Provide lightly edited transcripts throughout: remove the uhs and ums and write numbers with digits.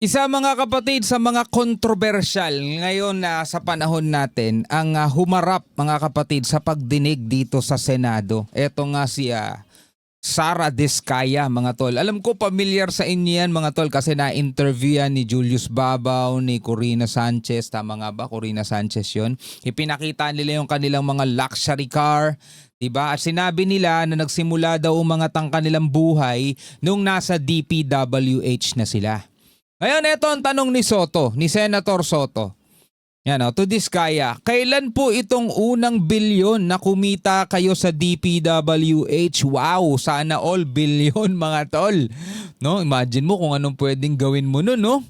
Isa mga kapatid sa mga kontrobersyal ngayon na sa panahon natin ang humarap mga kapatid sa pagdinig dito sa Senado. Ito nga si Sara Diskaya mga tol. Alam ko familiar sa inyo yan mga tol kasi na-interview yan ni Julius Babaw, ni Corina Sanchez. Tama nga ba? Corina Sanchez yun. Ipinakita nila yung kanilang mga luxury car. Diba? At sinabi nila na nagsimula daw umangat ang kanilang buhay nung nasa DPWH na sila. Ngayon, ito ang tanong ni Soto, ni Senator Soto. Yan to Diskaya, kailan po itong unang bilyon na kumita kayo sa DPWH? Wow, sana all bilyon mga tol. No, imagine mo kung anong pwedeng gawin mo nun, no?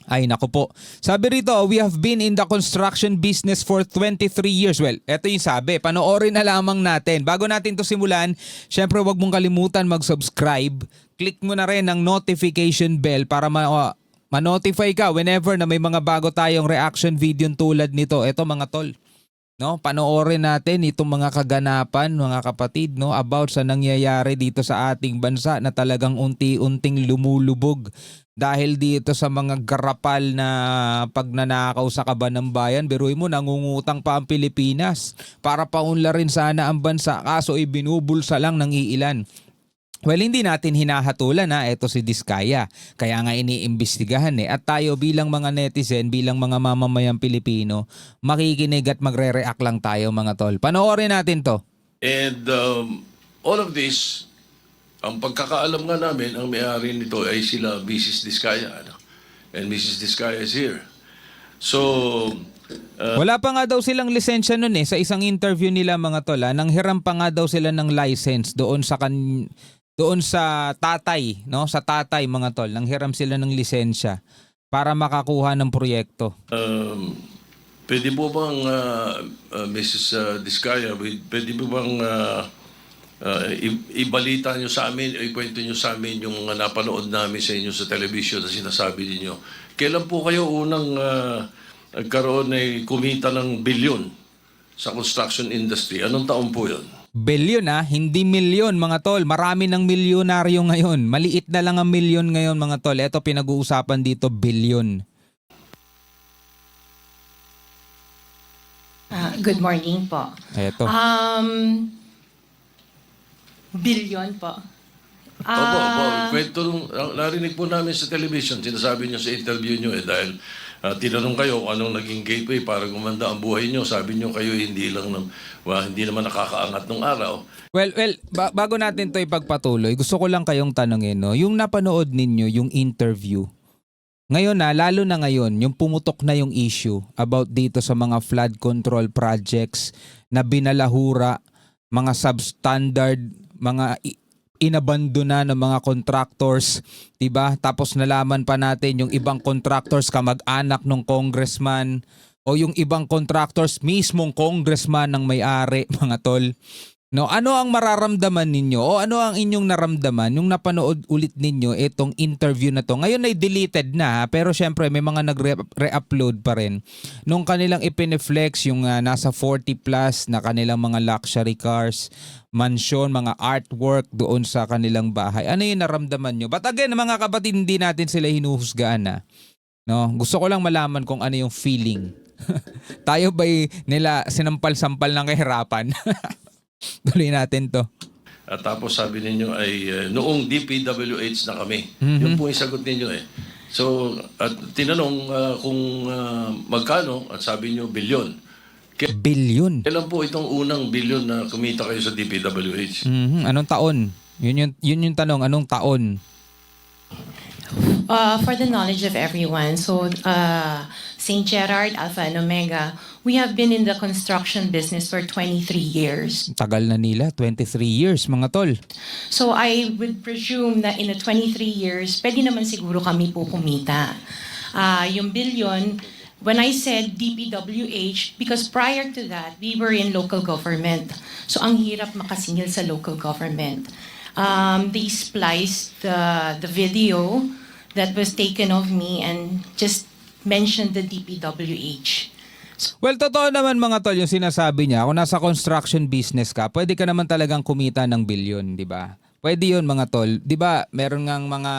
Ay nako po. Sabi rito, we have been in the construction business for 23 years. Well, eto yung sabi. Panoorin na lamang natin. Bago natin to simulan, syempre wag mong kalimutan mag-subscribe. Click mo na rin ang notification bell para ma-notify ka whenever na may mga bago tayong reaction video tulad nito. Eto mga tol. No, panoorin natin itong mga kaganapan mga kapatid no about sa nangyayari dito sa ating bansa na talagang unti-unting lumulubog dahil dito sa mga garapal na pagnanakaw sa kaban ng bayan. Biruin mo, nangungutang pa ang Pilipinas para paunlarin sana ang bansa kaso ibinubulsa lang ng iilan. Well, hindi natin hinahatulan ito si Diskaya. Kaya nga iniimbestigahan At tayo bilang mga netizen, bilang mga mamamayang Pilipino, makikinig at magre-react lang tayo mga tol. Panoorin natin to. And all of this, ang pagkakaalam nga namin, ang may-ari nito ay sila Mrs. Diskaya. And Mrs. Diskaya is here. So, wala pa nga daw silang lisensya nun sa isang interview nila mga tol. Nanghiram pa nga daw sila ng license doon sa tatay, no? Sa tatay mga tol, nanghiram sila ng lisensya para makakuha ng proyekto. pwede po bang, Mrs. Diskaya, pwede po bang ibalita nyo sa amin, ikwento nyo sa amin yung napanood namin sa inyo sa television na sinasabi ninyo. Kailan po kayo unang nagkaroon ay kumita ng bilyon sa construction industry? Anong taon po yun? Bilyon hindi milyon mga tol. Marami ng milyonaryo ngayon. Maliit na lang ang milyon ngayon mga tol. Ito pinag-uusapan dito, bilyon. Good morning po. Ito. Bilyon po. Opo. Kwento narinig po namin sa television, sinasabi niyo sa interview niyo dahil tinanong kayo kung anong naging gateway para gumanda ang buhay niyo. Sabi niyo kayo hindi naman nakakaangat nung araw. Well, bago natin to ipagpatuloy, gusto ko lang kayong tanongin, no? Yung napanood ninyo, yung interview, ngayon lalo na ngayon, yung pumutok na yung issue about dito sa mga flood control projects na binalahura, mga substandard, mga inabandona ng mga contractors, 'di ba? Tapos nalaman pa natin yung ibang contractors kamag-anak ng congressman o yung ibang contractors mismong congressman ng may-ari, mga tol. No, ano ang mararamdaman ninyo o ano ang inyong naramdaman yung napanood ulit ninyo itong interview na to? Ngayon ay deleted na pero syempre may mga nagre-upload pa rin. Nung kanilang ipineflex yung nasa 40 plus na kanilang mga luxury cars, mansion, mga artwork doon sa kanilang bahay. Ano yung naramdaman nyo? But again, mga kapatid, hindi natin sila hinuhusgaan No? Gusto ko lang malaman kung ano yung feeling. Tayo ba'y nila sinampal-sampal ng kahirapan? Tuloy natin to. At tapos sabi ninyo ay noong DPWH na kami. Yun po yung sagot ninyo So, at tinanong kung magkano at sabi niyo bilyon. Bilyon? Kailan po itong unang bilyon na kumita kayo sa DPWH? Anong taon? Yun yung tanong, anong taon? For the knowledge of everyone, so St. Gerard, Alpha and Omega, we have been in the construction business for 23 years. Tagal na nila, 23 years mga tol. So I would presume that in the 23 years, pwede naman siguro kami po kumita. Yung billion, when I said DPWH, because prior to that, we were in local government. So ang hirap makasingil sa local government. They spliced the video that was taken of me and just mentioned the DPWH. Well, totoo naman mga tol yung sinasabi niya. Kung nasa construction business ka, pwede ka naman talagang kumita ng bilyon, di ba? Pwede yun mga tol. Di ba, meron ngang mga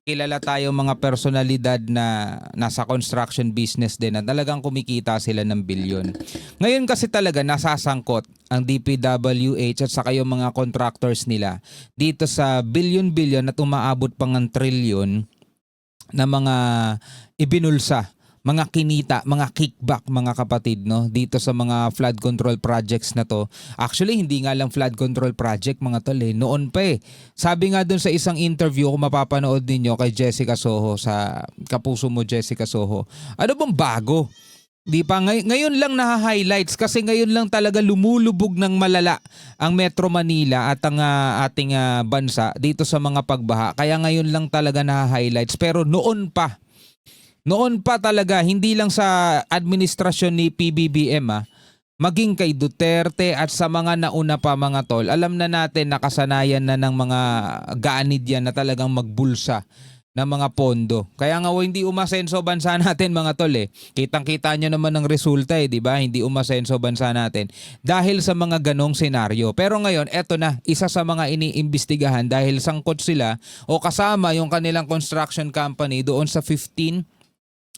kilala tayo mga personalidad na nasa construction business din na talagang kumikita sila ng bilyon. Ngayon kasi talaga nasasangkot ang DPWH at saka yung mga contractors nila dito sa bilyon-bilyon at umaabot pang ng trilyon na mga ibinulsa, mga kinita, mga kickback mga kapatid, no, dito sa mga flood control projects na to. Actually, hindi nga lang flood control project mga tol noon pa Sabi nga dun sa isang interview kung mapapanood ninyo kay Jessica Soho sa Kapuso Mo Jessica Soho, ano bang bago? Di pa ngayon lang na-highlights kasi ngayon lang talaga lumulubog ng malala ang Metro Manila at ang ating bansa dito sa mga pagbaha. Kaya ngayon lang talaga na-highlights, pero noon pa talaga, hindi lang sa administrasyon ni PBBM maging kay Duterte at sa mga nauna pa mga tol, alam na natin nakasanayan na ng mga gaanid yan na talagang magbulsa ng mga pondo. Kaya nga hindi umasenso bansa natin mga tol Kitang-kita nyo naman ang resulta di ba? Hindi umasenso bansa natin dahil sa mga ganong senaryo. Pero ngayon, eto na, isa sa mga iniimbestigahan dahil sangkot sila o kasama yung kanilang construction company doon sa 15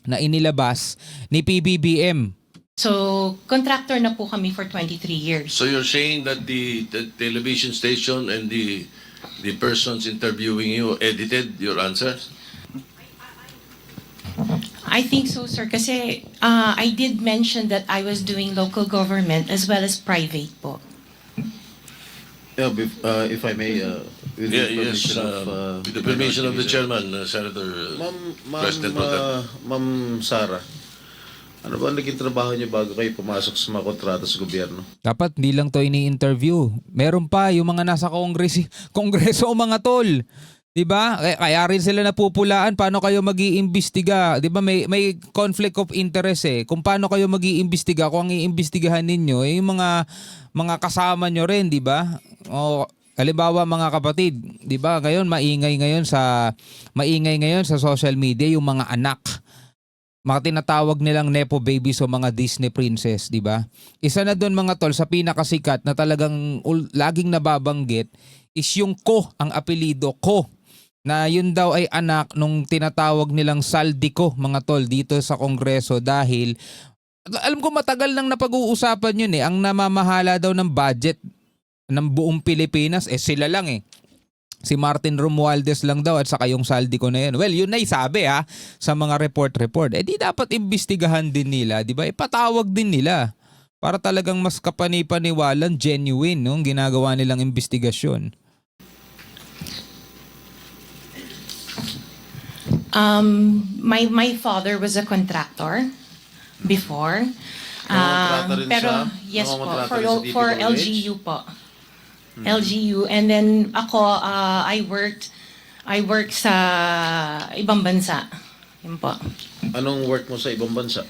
na inilabas ni PBBM. So, contractor na po kami for 23 years. So you're saying that the television station and the persons interviewing you edited your answers? I think so, sir. Kasi I did mention that I was doing local government as well as private po. Yeah, if I may, with the Yes, permission of, with the permission of the Minority chairman, Senator President Pro Tem. Ma'am Sara, ano ba ang naging trabaho niyo bago kayo pumasok sa mga kontrata sa gobyerno? Dapat hindi lang to ini-interview. Meron pa yung mga nasa kongreso mga tol. 'Di ba? Kaya rin sila napupulaan paano kayo mag-iimbestiga. 'Di ba may conflict of interest kung paano kayo mag-iimbestiga kung ang iimbestigahan ninyo yung mga kasama nyo rin, 'di ba? O halimbawa mga kapatid, 'di ba? Ngayon maingay ngayon sa social media yung mga anak. Mga tinatawag nilang nepo babies o mga Disney princess, 'di ba? Isa na doon mga tol sa pinakasikat na talagang laging nababanggit is yung ang apelyido Ko, na yun daw ay anak nung tinatawag nilang Saldico mga tol dito sa Kongreso dahil alam ko matagal nang napag-uusapan yun ang namamahala daw ng budget ng buong Pilipinas sila lang Si Martin Romualdez lang daw at saka yung Saldico na yun. Well, yun na sabi sa mga report. Di dapat imbestigahan din nila, di ba? Ipatawag din nila para talagang mas kapani-paniwalang genuine ang ginagawa nilang investigasyon. My father was a contractor before. Nangongontrata rin Pero siya? yes po, Nangongontrata rin sa for DPWH? LGU po. LGU, and then ako I worked sa ibang bansa. Yun po. Anong work mo sa ibang bansa?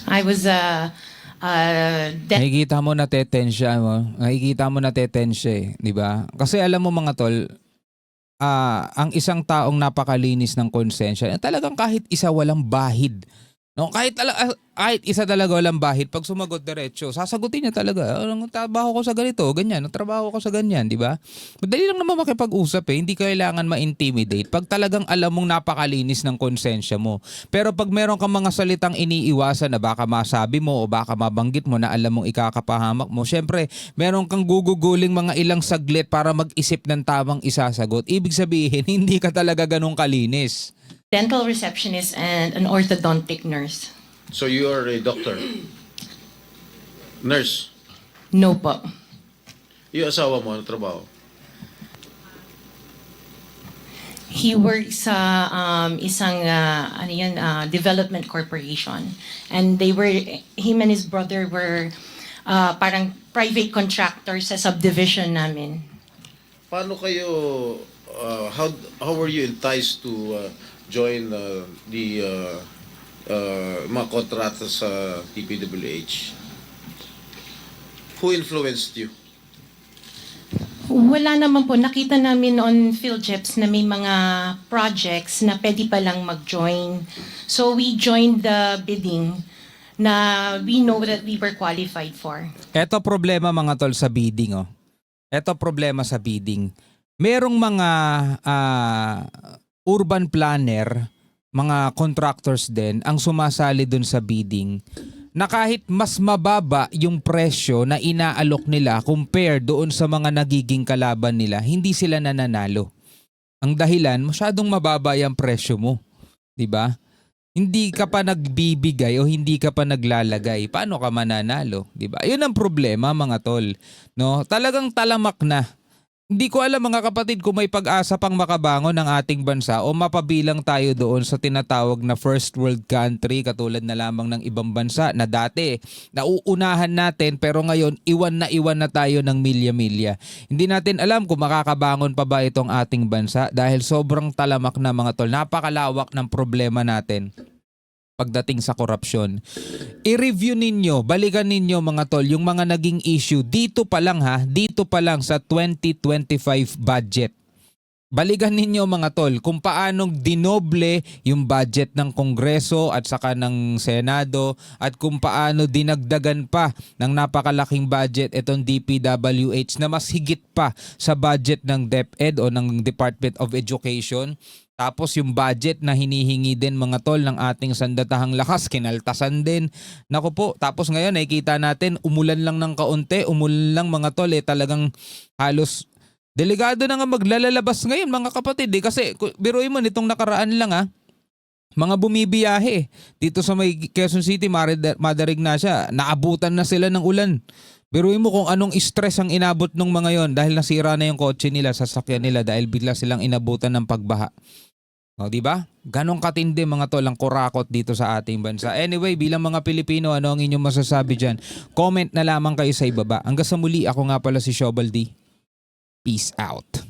I was Nakikita mo natetensya mo. Nakikita mo natetensya di ba? Kasi alam mo mga tol, ang isang taong napakalinis ng konsensya, talagang kahit isa walang bahid. No, kahit isa talaga walang bahid, pag sumagot diretso, sasagutin niya talaga. Ang trabaho ko sa ganito, ganyan. Ang trabaho ko sa ganyan, di ba? Madali lang naman makipag-usap hindi kailangan ma-intimidate. Pag talagang alam mong napakalinis ng konsensya mo. Pero pag meron kang mga salitang iniiwasan na baka masabi mo o baka mabanggit mo na alam mong ikakapahamak mo, syempre, meron kang guguguling mga ilang saglit para mag-isip ng tamang isasagot. Ibig sabihin, hindi ka talaga ganun kalinis. dental receptionist and an orthodontic nurse. So you are a doctor? Nurse? No po. Yung asawa mo, ano trabaho? He works sa isang development corporation, and him and his brother were parang private contractors sa subdivision namin. Paano kayo, how were you enticed to join the mga kontrata sa DPWH? Who influenced you? Wala naman po. Nakita namin on PhilJeps na may mga projects na pwede palang mag-join. So we joined the bidding na we know that we were qualified for. Eto problema mga tol sa bidding Eto problema sa bidding. merong mga urban planner, mga contractors din ang sumasali dun sa bidding na kahit mas mababa yung presyo na inaalok nila compare doon sa mga nagiging kalaban nila, hindi sila nananalo. Ang dahilan, masyadong mababa yung presyo mo. 'Di ba? Hindi ka pa nagbibigay o hindi ka pa naglalagay. Paano ka mananalo? 'Di ba? 'Yun ang problema, mga tol. No? Talagang talamak na. Hindi ko alam, mga kapatid, kung may pag-asa pang makabangon ng ating bansa o mapabilang tayo doon sa tinatawag na first world country katulad na lamang ng ibang bansa na dati nauunahan natin pero ngayon iwan na tayo ng milya-milya. Hindi natin alam kung makakabangon pa ba itong ating bansa dahil sobrang talamak na, mga tol. Napakalawak ng problema natin pagdating sa korupsyon. I-review ninyo, balikan ninyo, mga tol, yung mga naging issue dito pa lang sa 2025 budget. Balikan ninyo, mga tol, kung paanong dinoble yung budget ng Kongreso at saka ng Senado at kung paano dinagdagan pa ng napakalaking budget itong DPWH na mas higit pa sa budget ng DepEd o ng Department of Education. Tapos yung budget na hinihingi din, mga tol, ng ating sandatahang lakas, kinaltasan din. Naku po, tapos ngayon nakikita natin umulan lang ng kaunti, umulan lang, mga tol, talagang halos delikado na nga maglalabas ngayon, mga kapatid. Kasi biruin mo nitong nakaraan lang mga bumibiyahe dito sa may Quezon City, Madarig na siya, naabutan na sila ng ulan. Biruin mo kung anong stress ang inabot ng mga yon dahil nasira na yung kotse nila, sasakyan nila dahil bigla silang inabutan ng pagbaha. O, di ba? Ganong katindi, mga tol, ang kurakot dito sa ating bansa. Anyway, bilang mga Pilipino, ano ang inyong masasabi dyan? Comment na lamang kayo sa ibaba. Hanggang sa muli, ako nga pala si Shobal D. Peace out.